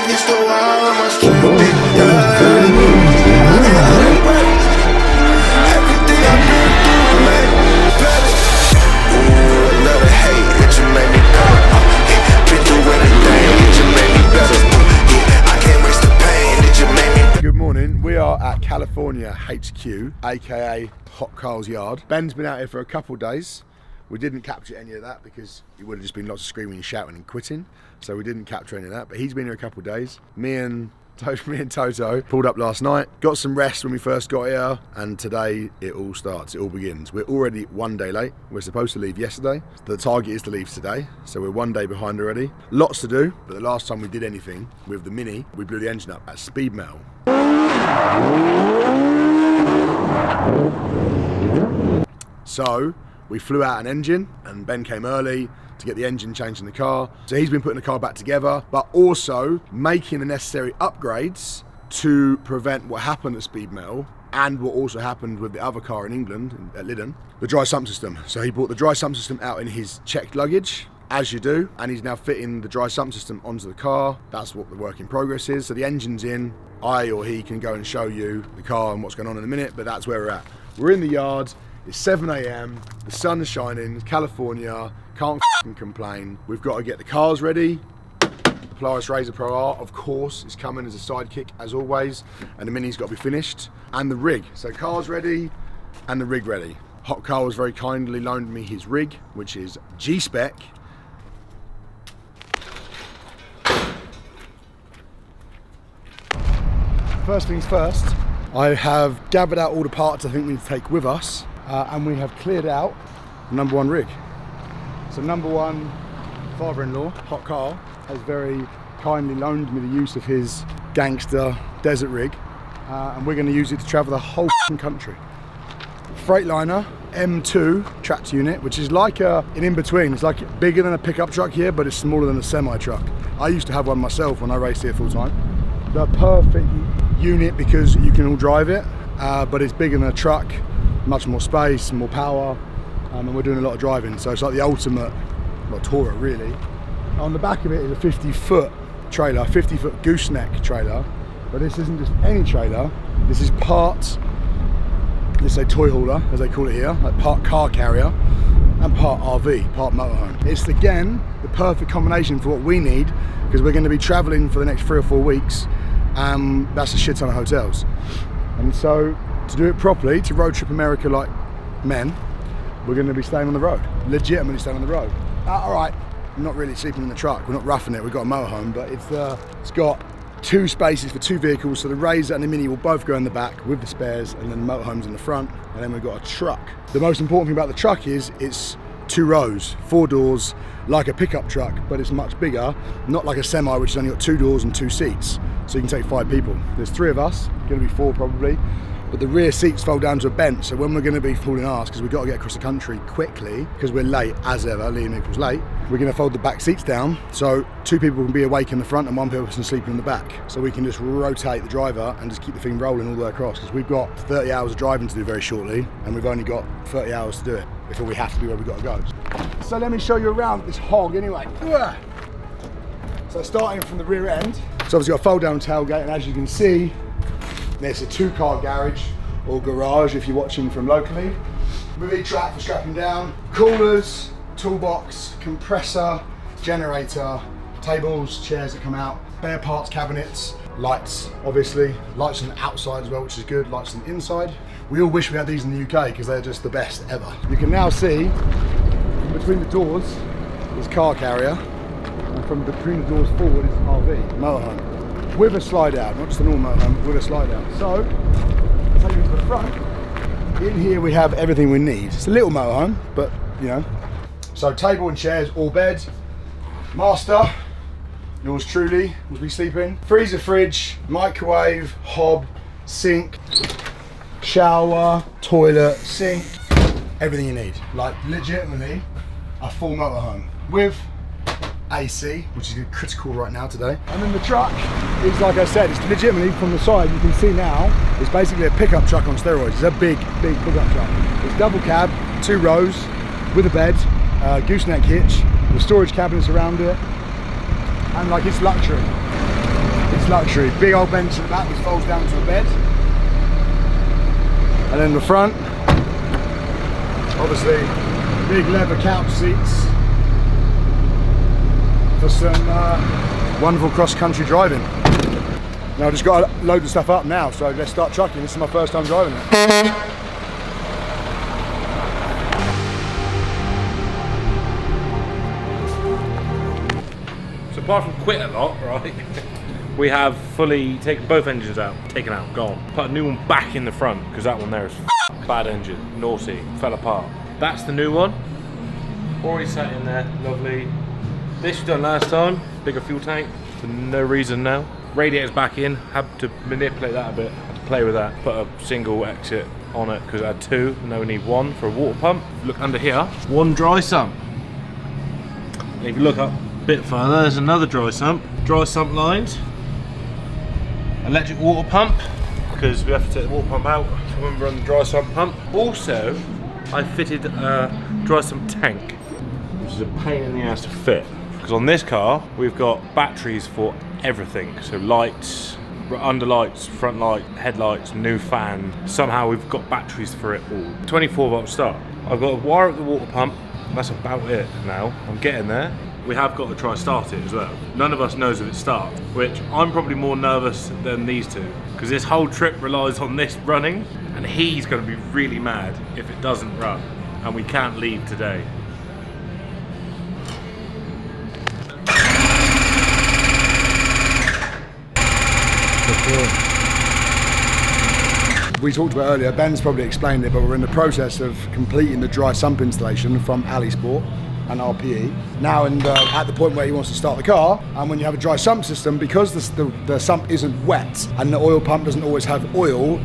against the wall of my strength. Everything I've been through made me better. Ooh, another hate, it just made me better. Been through anything, it just made me better. I can't waste the pain, it just made me better. Good morning, we are at California HQ, aka Hot Carl's Yard. Ben's been out here for a couple of days. We didn't capture any of that because it would have just been lots of screaming and shouting and quitting. So we didn't capture any of that, but he's been here a couple of days. Me and Toto pulled up last night, got some rest when we first got here, and today it all starts, it all begins. We're already 1 day late. We're supposed to leave yesterday. The target is to leave today, so we're 1 day behind already. Lots to do, but the last time we did anything with the Mini, we blew the engine up at speed metal. So we flew out an engine, and Ben came early to get the engine changed in the car. So he's been putting the car back together, but also making the necessary upgrades to prevent what happened at Speed Metal and what also happened with the other car in England, at Lyddon, the dry sump system. So he brought the dry sump system out in his checked luggage, as you do, and he's now fitting the dry sump system onto the car. That's what the work in progress is. So the engine's in. I or he can go and show you the car and what's going on in a minute, but that's where we're at. We're in the yard. It's 7 AM, the sun is shining, California, can't complain. We've got to get the cars ready. Polaris Razor Pro R, of course, is coming as a sidekick, as always, and the Mini's got to be finished, and the rig. So cars ready, and the rig ready. Hot Carl has very kindly loaned me his rig, which is G-Spec. First things first, I have gathered out all the parts I think we need to take with us. And we have cleared out number one rig. So number one father-in-law, Hot Carl, has very kindly loaned me the use of his gangster desert rig, and we're going to use it to travel the whole country. Freightliner M2 tractor unit, which is like an in-between. It's like bigger than a pickup truck here, but it's smaller than a semi-truck. I used to have one myself when I raced here full time. The perfect unit because you can all drive it, but it's bigger than a truck. Much more space, more power, and we're doing a lot of driving, so it's like the ultimate, well, tourer really. On the back of it is a 50-foot trailer, 50-foot gooseneck trailer, but this isn't just any trailer. This is part, let's say toy hauler, as they call it here, like part car carrier and part RV, part motorhome. It's again the perfect combination for what we need, because we're going to be traveling for the next 3 or 4 weeks, and that's a shit ton of hotels. And so to do it properly, to road trip America like men, we're going to be staying on the road, legitimately staying on the road. All right, not really sleeping in the truck, we're not roughing it, we've got a motorhome, but it's got 2 spaces for 2 vehicles, so the Razor and the Mini will both go in the back with the spares, and then the motorhome's in the front, and then we've got a truck. The most important thing about the truck is it's 2 rows, 4 doors, like a pickup truck, but it's much bigger, not like a semi, which has only got 2 doors and 2 seats, so you can take 5 people. There's 3 of us, going to be 4 probably. But the rear seats fold down to a bench, so when we're going to be hauling arse, because we've got to get across the country quickly, because we're late as ever, Liam equals late, we're going to fold the back seats down, so 2 people can be awake in the front and 1 person sleeping in the back. So we can just rotate the driver and just keep the thing rolling all the way across, because we've got 30 hours of driving to do very shortly, and we've only got 30 hours to do it before we have to be where we've got to go. So let me show you around this hog anyway. So starting from the rear end, so obviously got a fold down tailgate, and as you can see, there's a 2-car garage, or garage if you're watching from locally. Movie track for strapping down, coolers, toolbox, compressor, generator, tables, chairs that come out, spare parts cabinets, lights obviously, lights on the outside as well, which is good, lights on the inside. We all wish we had these in the UK because they're just the best ever. You can now see from between the doors is car carrier, and from between the doors forward is RV, motorhome. With a slide out, not just a normal motorhome, with a slide out. So, I'll take you to the front. In here we have everything we need. It's a little motorhome, but you know. So table and chairs, all bed. Master, yours truly, will be sleeping. Freezer, fridge, microwave, hob, sink, shower, toilet, sink. Everything you need. Like legitimately a full motorhome with AC, which is critical right now today. And then the truck is, like I said, it's legitimately from the side, you can see now, it's basically a pickup truck on steroids. It's a big pickup truck. It's double cab, 2 rows, with a bed, gooseneck hitch, with storage cabinets around it, and like it's luxury. It's luxury. Big old bench at the back which folds down to a bed. And then the front, obviously big leather couch seats for some wonderful cross-country driving. Now I've just got to load the stuff up now, so let's start trucking. This is my first time driving it. So apart from quit a lot, right, we have fully taken both engines out, taken out, gone. Put a new one back in the front, because that one there is bad engine, naughty, fell apart. That's the new one. Already sat in there, lovely. This we done last time, bigger fuel tank, for no reason now. Radiator's back in, had to manipulate that a bit, had to play with that. Put a single exit on it, because it had two, and now we need one for a water pump. Look under here, one dry sump. And if you look up a bit further, there's another dry sump lines. Electric water pump, because we have to take the water pump out when we run the dry sump pump. Also, I fitted a dry sump tank, which is a pain in the ass to fit. Because on this car, we've got batteries for everything. So lights, underlights, front light, headlights, new fan. Somehow we've got batteries for it all. 24-volt start. I've got a wire at the water pump. That's about it now. I'm getting there. We have got to try and start it as well. None of us knows if it starts, which I'm probably more nervous than these two, because this whole trip relies on this running, and he's going to be really mad if it doesn't run, and we can't leave today. We talked about earlier, Ben's probably explained it, but we're in the process of completing the dry sump installation from AliSport and RPE. Now at the point where he wants to start the car, and when you have a dry sump system, because the sump isn't wet and the oil pump doesn't always have oil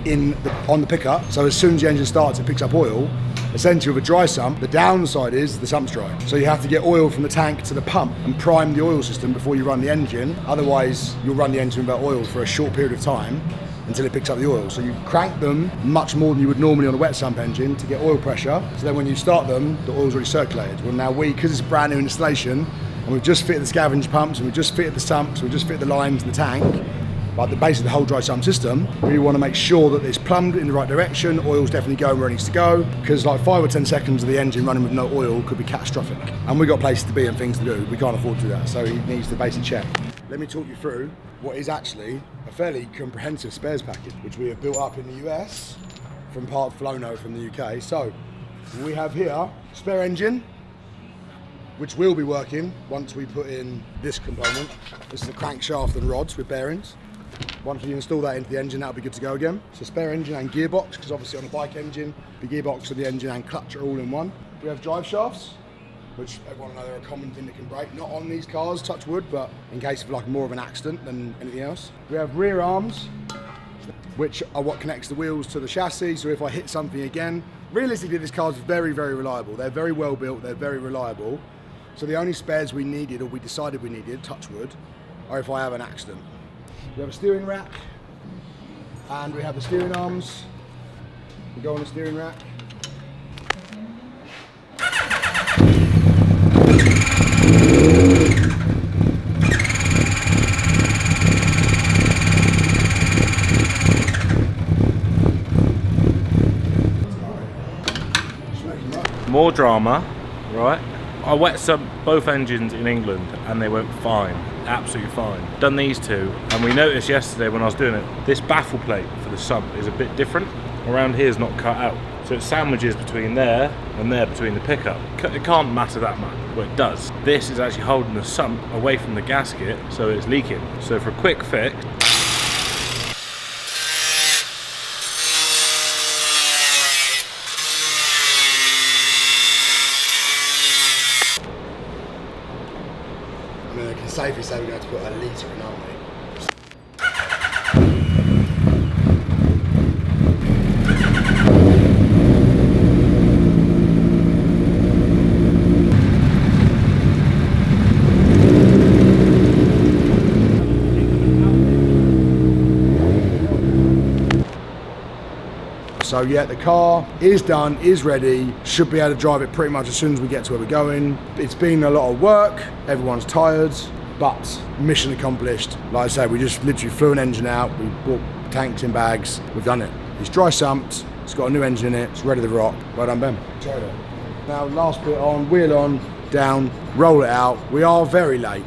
on the pickup, so as soon as the engine starts it picks up oil. Essentially with a dry sump, the downside is the sump's dry. So you have to get oil from the tank to the pump and prime the oil system before you run the engine. Otherwise you'll run the engine without oil for a short period of time until it picks up the oil. So you crank them much more than you would normally on a wet sump engine to get oil pressure. So then when you start them, the oil's already circulated. Well now because it's a brand new installation, and we've just fitted the scavenge pumps, and we've just fitted the sumps, we've just fitted the lines in the tank, but basically the whole dry sump system, we want to make sure that it's plumbed in the right direction, oil's definitely going where it needs to go, because like 5 or 10 seconds of the engine running with no oil could be catastrophic. And we've got places to be and things to do, we can't afford to do that, so he needs to basically check. Let me talk you through what is actually a fairly comprehensive spares package, which we have built up in the US from part Flono from the UK. So we have here spare engine, which will be working once we put in this component. This is the crankshaft and rods with bearings. Once we install that into the engine, that'll be good to go again. So spare engine and gearbox, because obviously on a bike engine, the gearbox of the engine and clutch are all in one. We have drive shafts, which everyone knows are a common thing that can break. Not on these cars, touch wood, but in case of like more of an accident than anything else. We have rear arms, which are what connects the wheels to the chassis. So if I hit something again, realistically this car is very, very reliable. They're very well built, they're very reliable. So the only spares we needed, or we decided we needed, touch wood, are if I have an accident. We have a steering rack, and we have the steering arms. We go on the steering rack. More drama, right? I wet sumped both engines in England and they went fine, absolutely fine. Done these two, and we noticed yesterday when I was doing it, this baffle plate for the sump is a bit different. Around here is not cut out. So it sandwiches between there and there between the pickup. It can't matter that much, well it does. This is actually holding the sump away from the gasket, so it's leaking. So for a quick fix, I mean, I can safely say we're going to put a litre in, aren't we? So yeah, the car is done, is ready, should be able to drive it pretty much as soon as we get to where we're going. It's been a lot of work, everyone's tired, but mission accomplished. Like I said, we just literally flew an engine out, we bought tanks in bags, we've done it. It's dry sumped, it's got a new engine in it, it's ready to rock. Well done, Ben. Now last bit on, wheel on, down, roll it out. We are very late.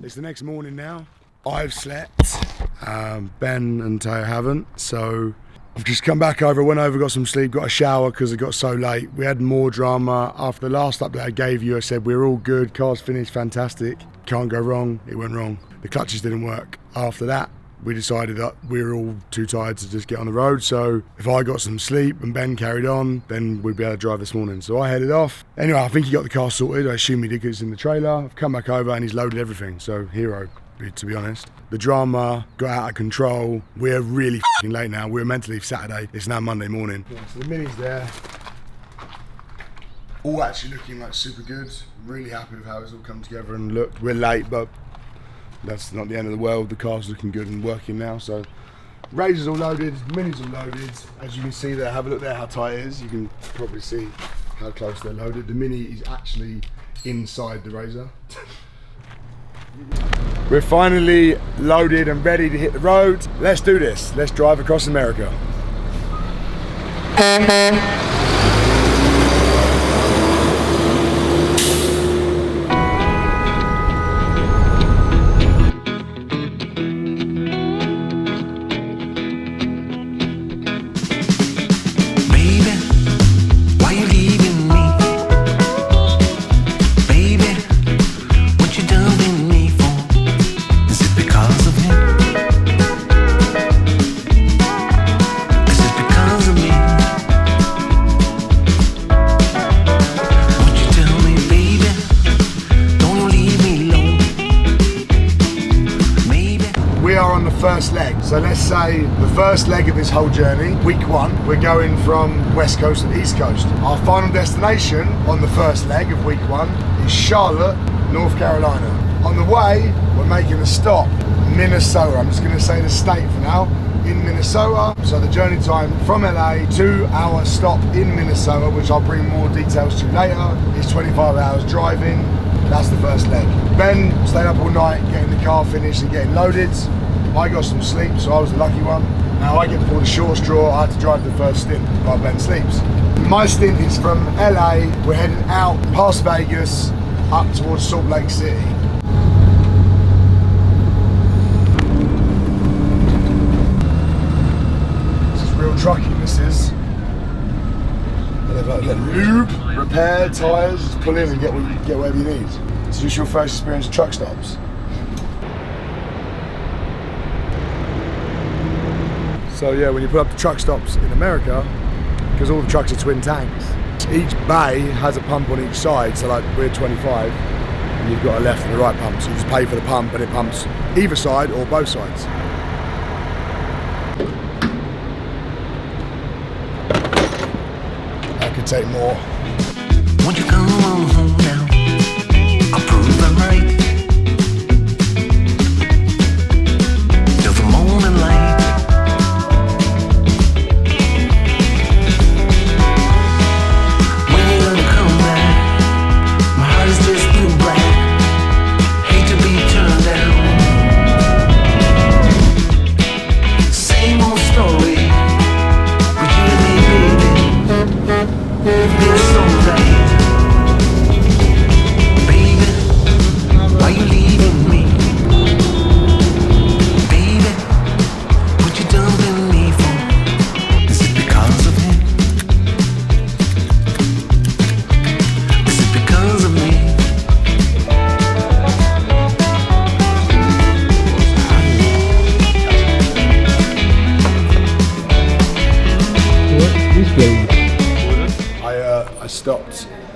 It's the next morning now. I've slept, Ben and Teo haven't, so I've just come back over, went over, got some sleep, got a shower because it got so late. We had more drama. After the last update I gave you, I said we're all good, car's finished, fantastic, can't go wrong. It went wrong. The clutches didn't work. After that, we decided that we were all too tired to just get on the road, so if I got some sleep and Ben carried on, then we'd be able to drive this morning. So I headed off. Anyway, I think he got the car sorted. I assume he did because it's in the trailer. I've come back over and he's loaded everything, so hero, to be honest. The drama got out of control. We're really f***ing late now. We were meant to leave Saturday. It's now Monday morning. Yeah, so the Mini's there. All actually looking like super good. Really happy with how it's all come together and looked. We're late, but that's not the end of the world. The car's looking good and working now. So Razor's all loaded, Mini's all loaded. As you can see there, have a look there how tight it is. You can probably see how close they're loaded. The Mini is actually inside the Razor. We're finally loaded and ready to hit the road. Let's do this. Let's drive across America. First leg. So let's say the first leg of this whole journey, week one, we're going from West Coast to East Coast. Our final destination on the first leg of week one is Charlotte, North Carolina. On the way, we're making a stop, Minnesota. I'm just going to say the state for now, in Minnesota. So the journey time from LA to our stop in Minnesota, which I'll bring more details to later, is 25 hours driving. That's the first leg. Ben stayed up all night getting the car finished and getting loaded. I got some sleep, so I was the lucky one. Now I get to pull the short straw. I had to drive the first stint while Ben sleeps. My stint is from LA. We're heading out past Vegas, up towards Salt Lake City. This is real trucking, this is. They've like lube, repair, tyres, just pull in and get whatever you need. Is this your first experience of truck stops? So yeah, when you put up the truck stops in America, because all the trucks are twin tanks, each bay has a pump on each side. So like we're 25, and you've got a left and a right pump. So you just pay for the pump, and it pumps either side or both sides. I could take more. Won't you come on home now? I'll prove I'm right. Till the morning light.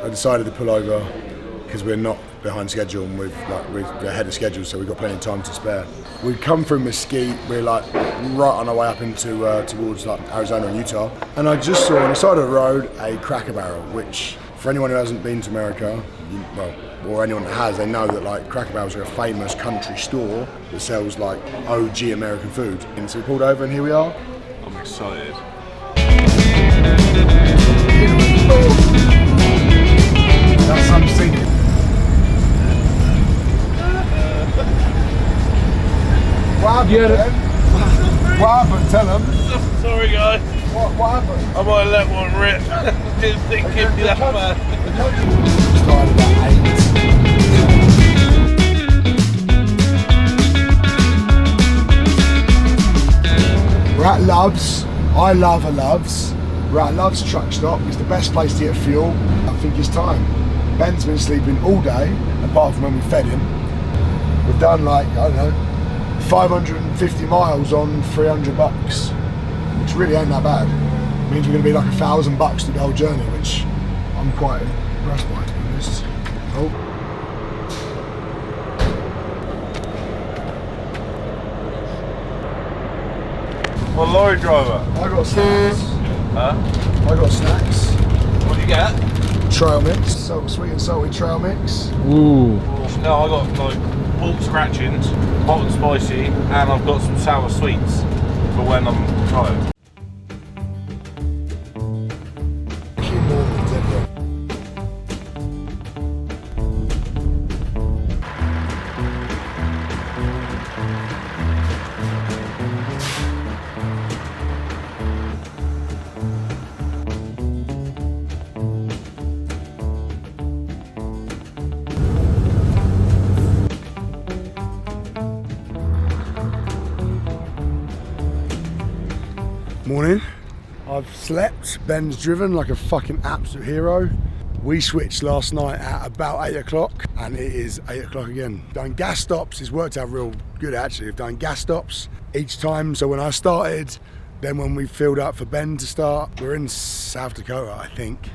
I decided to pull over because we're not behind schedule and we're ahead of schedule, so we've got plenty of time to spare. We'd come through Mesquite, we're like right on our way up into towards like Arizona and Utah, and I just saw on the side of the road a Cracker Barrel, which for anyone who hasn't been to America, or anyone that has, they know that like Cracker Barrels are a famous country store that sells like OG American food. And so we pulled over and here we are. I'm excited. That's some singing. What happened, Ben? What happened? Tell them. Sorry guys, What happened? I might have let one rip. Didn't think it'd be that bad. Started at 8. We're at Love's. I love a Love's. We're at Love's truck stop. It's the best place to get fuel. I think it's time. Ben's been sleeping all day, apart from when we fed him. We've done like, I don't know, 550 miles on $300, which really ain't that bad. It means we're going to be like $1,000 through the whole journey, which I'm quite impressed by, to be honest. Oh. Well, lorry driver. I got snacks. Huh? I got snacks. What do you get? Trail mix, sweet and salty trail mix. Ooh. No, I got like pork scratchings, hot and spicy, and I've got some sour sweets for when I'm tired. Morning. I've slept, Ben's driven like a fucking absolute hero. We switched last night at about 8 o'clock and it is 8 o'clock again. Done gas stops, it's worked out real good actually. I've done gas stops each time, so when I started, then when we filled up for Ben to start, we're in South Dakota, I think.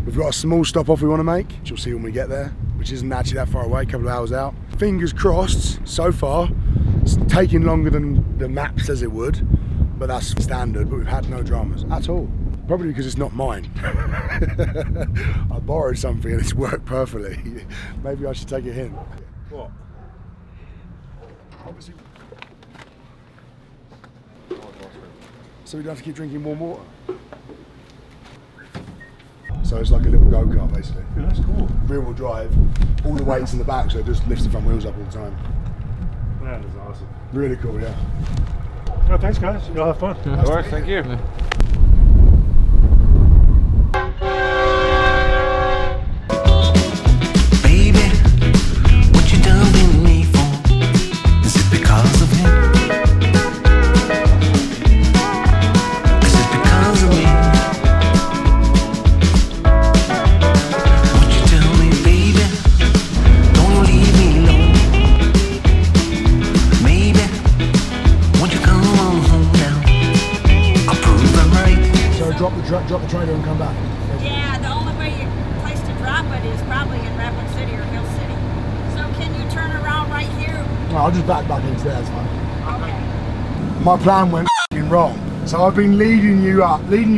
We've got a small stop off we want to make, which you'll see when we get there, which isn't actually that far away, a couple of hours out. Fingers crossed, so far, it's taking longer than the map says it would. But that's standard, but we've had no dramas at all. Probably because it's not mine. I borrowed something and it's worked perfectly. Maybe I should take a hint. What? Obviously. So we don't have to keep drinking warm water. So it's like a little go-kart basically. Yeah, that's cool. Rear wheel drive, all the weights in the back, so it just lifts the front wheels up all the time. Man, that's awesome. Really cool, yeah. Oh, thanks guys, you'll have fun. Yeah. All right, thank you. Yeah. Baby, what you done with me for? Is it because of him? Is it because of me? What you tell me, baby? Don't leave me alone. Maybe, won't you come on home now? I'll prove I'm right. So drop the trailer and come back. Yeah, the only place to drop it is probably in Rapid City or Hill City. So can you turn around right here? No, I'll just back into there, it's fine. Okay. My plan went f***ing wrong. So I've been leading you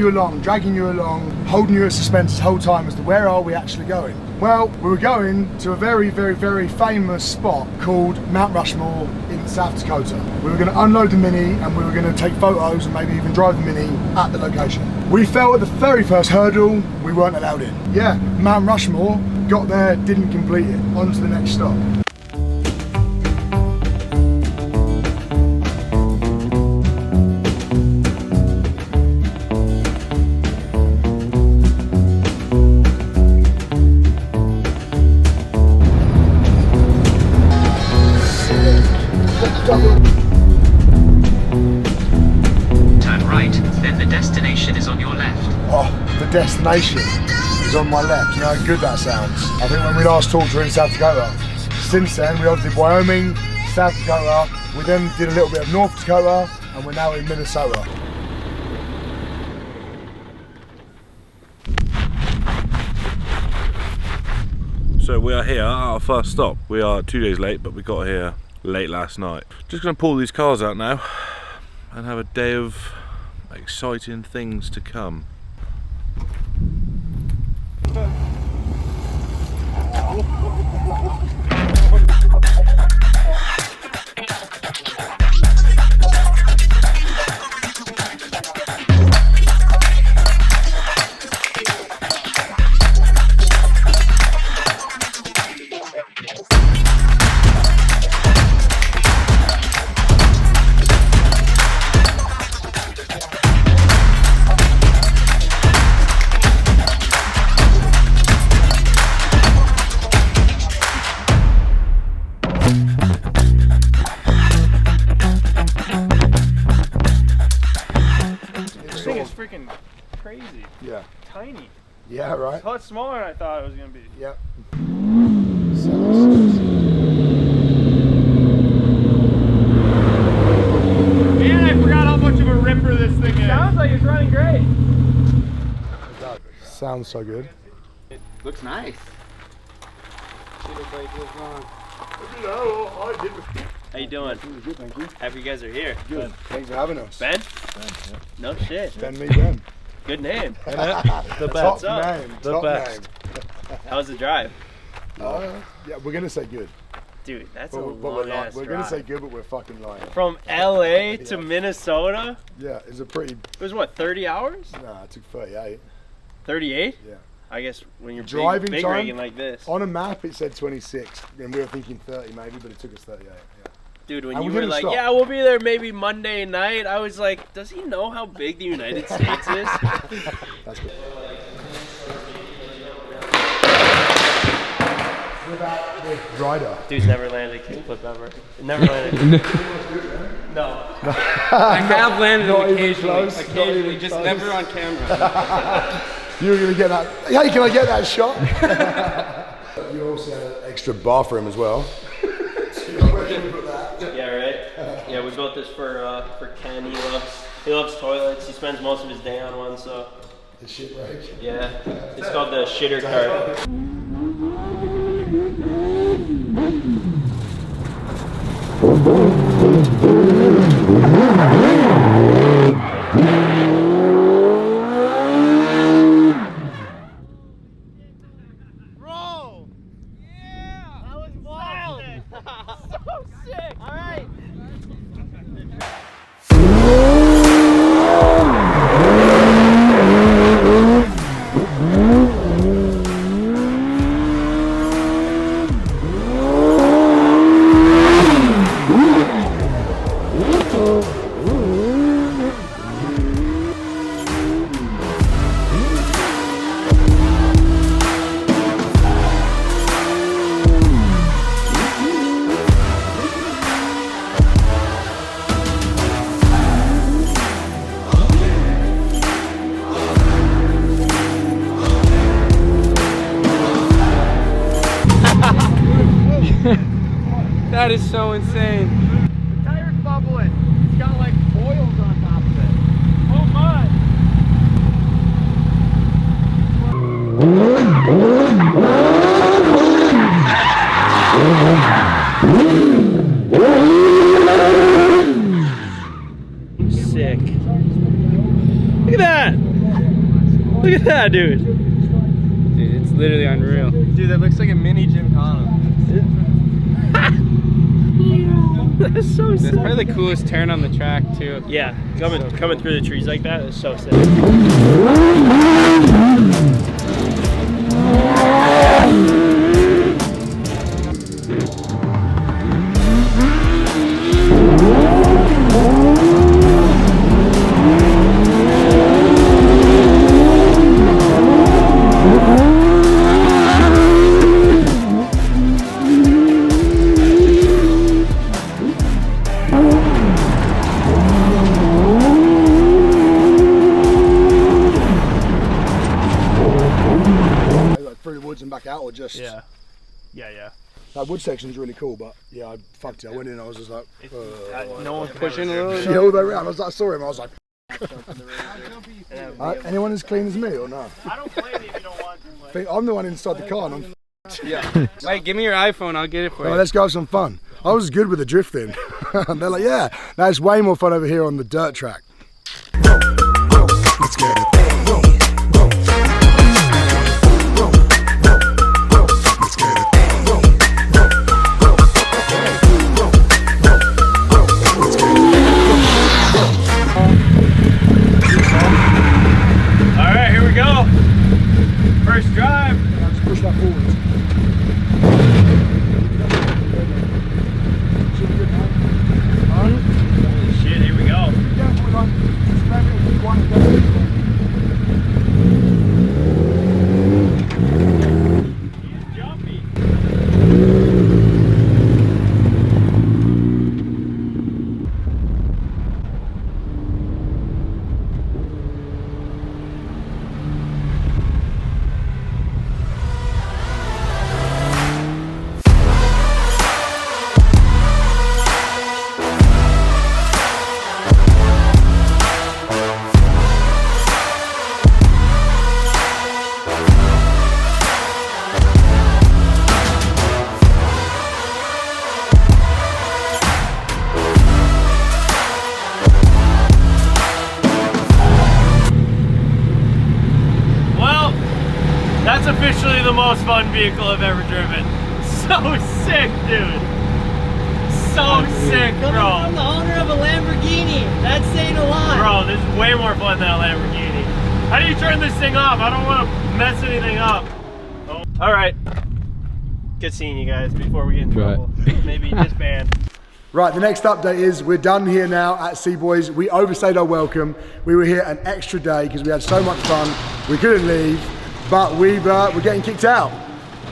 along, dragging you along, holding you at suspense this whole time as to where are we actually going. Well, we were going to a very, very, very famous spot called Mount Rushmore in South Dakota. We were going to unload the Mini and we were going to take photos and maybe even drive the Mini at the location. We fell at the very first hurdle, we weren't allowed in. Yeah, Mount Rushmore, got there, didn't complete it, on to the next stop. Turn right, then the destination is on your left. Oh, the destination is on my left. You know how good that sounds. I think when we last talked, we were in South Dakota. Since then, we obviously did Wyoming, South Dakota. We then did a little bit of North Dakota, and we're now in Minnesota. So we are here at our first stop. We are 2 days late, but we got here late last night. Just gonna pull these cars out now and have a day of exciting things to come. This thing is freaking crazy. Yeah. Tiny. Yeah, right? It's a lot smaller than I thought it was gonna be. Yep. Man, I forgot how much of a ripper this thing is. Sounds like it's running great. Sounds so good. Looks nice. How you doing? Good, thank you. Happy you guys are here. Good. Thanks for having us. Ben? No shit. Ben, me, Ben. Good name. The Top best. name. The Top best. name. How's the drive? Yeah, we're gonna say good. Dude, that's But a we're long not. ass We're drive. gonna say good, but we're fucking lying. From LA to Minnesota? Yeah, it's a pretty. It was what, 30 hours? Nah, it took 38. 38? Yeah. I guess when you're Driving big time? rigging like this. On a map, it said 26, and we were thinking 30 maybe, but it took us 38. Yeah. Dude, when And you we were didn't like, stop. yeah, we'll be there maybe Monday night, I was like, does he know how big the United States is? That's good. Rider. Dude's never landed a kickflip ever. Never landed. No. I have landed Not them even occasionally, close, not even just close. never on camera. You were gonna get that. Hey, can I get that shot? You also had an extra bathroom as well. Yeah, right? Yeah, we built this for Ken. He loves toilets. He spends most of his day on one, so The shit rake. yeah. It's called the shitter cart. Bro! Yeah! That was wild! So sick! Alright! That is so insane. The tire's bubbling. It's got like oils on top of it. Oh my! Sick. Look at that! Look at that, dude. Dude, it's literally unreal. Dude, that looks like a mini Gymkhana. That's so That's sick. probably the coolest turn on the track too. Yeah, coming through the trees like that is so sick. Like through the woods and back out, or just. Yeah. Yeah. That wood section's really cool, but yeah, I fucked it. I went in, I was just like. No one's pushing a little. Yeah, all the way around. I saw him. I was like. Anyone as clean as me or no? I don't blame you if you don't want to. I think I'm the one inside the car, and I'm. Yeah. Wait, give me your iPhone. I'll get it for Oh, you. let's go have some fun. I was good with the drifting. And they're like, yeah, that's way more fun over here on the dirt track. Let's get it. Alright, here we go. First drive. Just push that forward. Holy shit, here we go. He's jumpy. Well, that's officially the most fun vehicle I've ever driven. So sick, dude. So sick, Coming bro. from the owner of a Lamborghini. That's saying a lot. Bro, this is way more fun than a Lamborghini. How do you turn this thing off? I don't want to mess anything up. Oh. All right. Good seeing you guys before we get in trouble. Maybe disband. Right, the next update is we're done here now at CBoys. We overstayed our welcome. We were here an extra day because we had so much fun. We couldn't leave, but we're getting kicked out.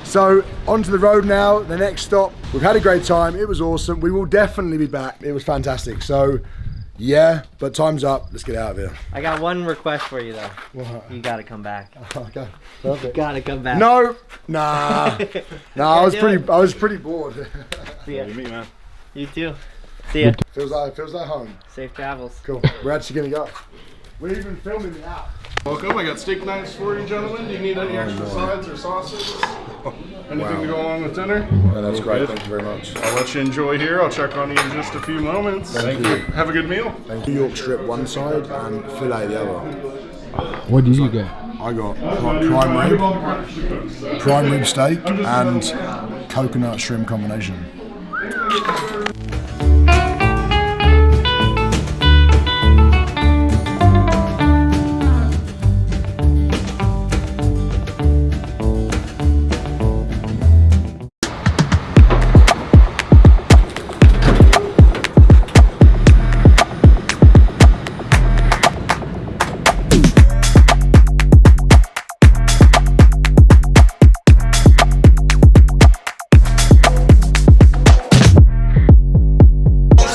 So onto the road now, the next stop. We've had a great time, it was awesome. We will definitely be back. It was fantastic. So yeah, but time's up, let's get out of here. I got one request for you though. What? You gotta come back. Okay, perfect. You gotta come back. No, nah, nah, I was pretty bored. See ya. Me, man. You too. See ya. feels like home. Safe travels. Cool, we're actually gonna go. We're even filming it out. Welcome, I got steak knives for you gentlemen. Do you need any extra sides or sauces? Anything to go along with dinner? Yeah, that's great, thank you very much. I'll let you enjoy here. I'll check on you in just a few moments. Thank you. Have a good meal. New York strip one side and fillet the other. What did you get? I got prime rib steak and coconut shrimp combination.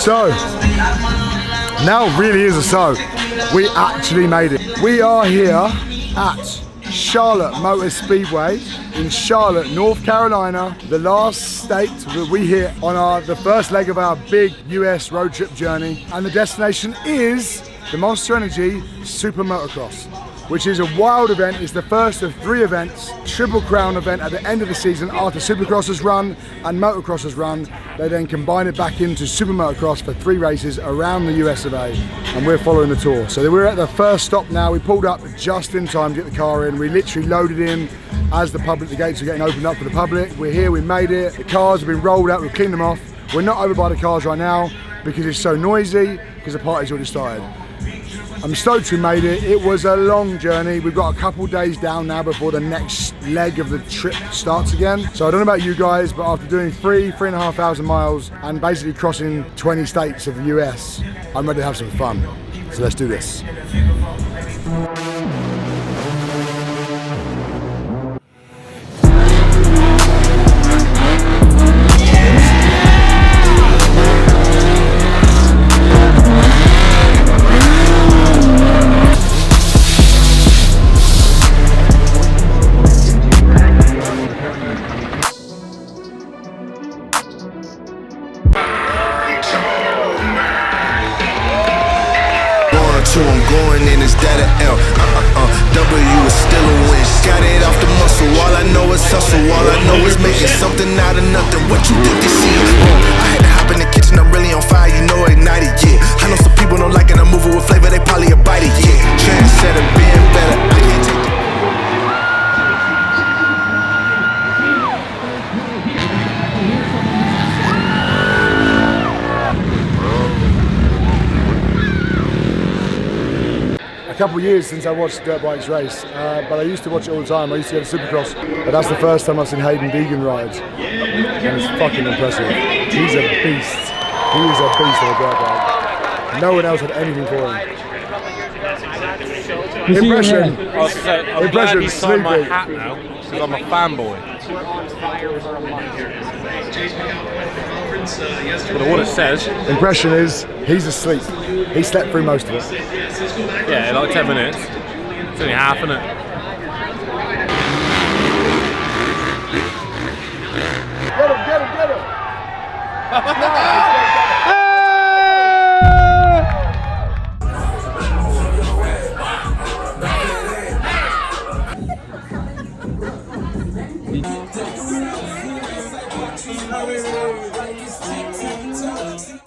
So, now it really is a so. We actually made it. We are here at Charlotte Motor Speedway in Charlotte, North Carolina, the last state that we hit on the first leg of our big US road trip journey. And the destination is the Monster Energy Super Motocross, which is a wild event. It's the first of 3 events, Triple Crown event at the end of the season after Supercross has run and Motocross has run. They then combine it back into Super Motocross for 3 races around the US of A, and we're following the tour. So we're at the first stop now. We pulled up just in time to get the car in. We literally loaded in as the gates were getting opened up for the public. We're here, we made it. The cars have been rolled out, we've cleaned them off. We're not over by the cars right now because it's so noisy, because the party's already started. I'm stoked we made it. It was a long journey. We've got a couple days down now before the next leg of the trip starts again. So I don't know about you guys, but after doing 3,500 miles and basically crossing 20 states of the US, I'm ready to have some fun. So let's do this. I'm going in, it's that or L. hustle, all I know is making something out of nothing. What you think this is? I had to hop in the kitchen, I'm really on fire, you know, ignited, yeah. I know some people don't like it, I'm moving with flavor, they probably a bite it, yeah. Trendsetter, being better, I can't take it. A couple of years since I watched dirt bikes race, but I used to watch it all the time. I used to go to Supercross, but that's the first time I've seen Hayden Deegan ride, and it's fucking impressive. He's a beast. He is a beast on a dirt bike. No one else had anything for him. Impression. I'm glad he signed my hat now because I'm a fanboy. But what it says. Impression is he's asleep. He slept through most of it. Yeah, like 10 minutes. It's only half, isn't it? Get him, get him, get him!